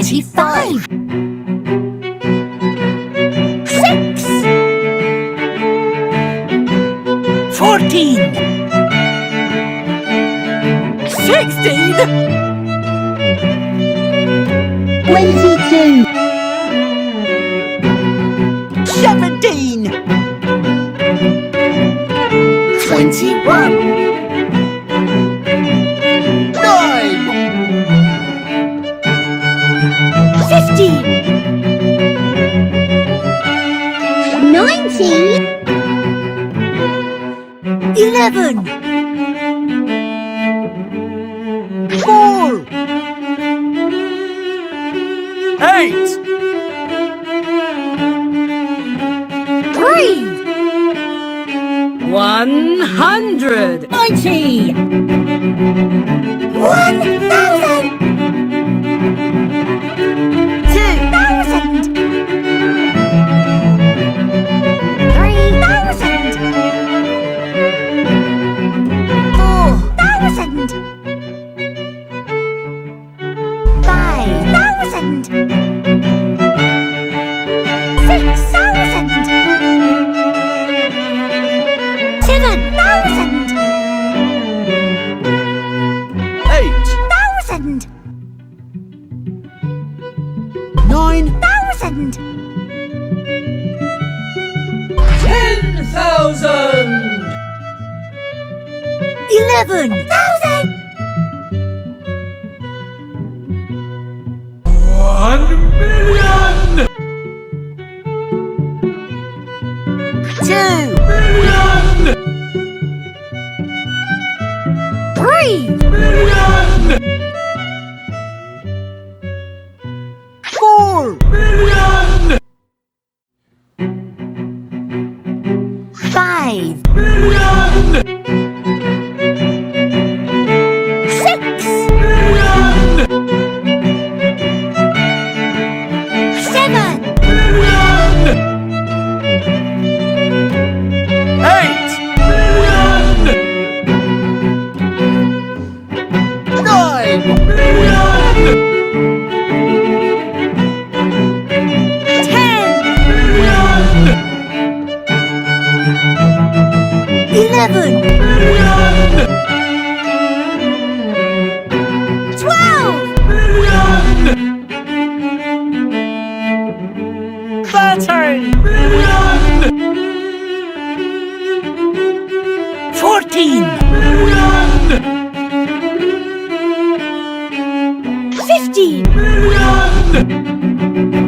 25. 6. 14. 16. 22. 17. 21. 9. 15. 19. 11. 4. 8. 3. 100. 90. 1,000. 2,000. 3,000. 4,000. 5,000. 6,000. 7,000. 8,000. 9,000. 10,000. 11,000. 1,000,000. 2,000,000. 3,000,000. 4,000,000. 5,000,000. 6,000,000. 7,000,000. 8,000,000. 9,000,000. 10,000,000. 11,000,000. 12,000,000. 13,000,000. 14,000,000. 15,000,000.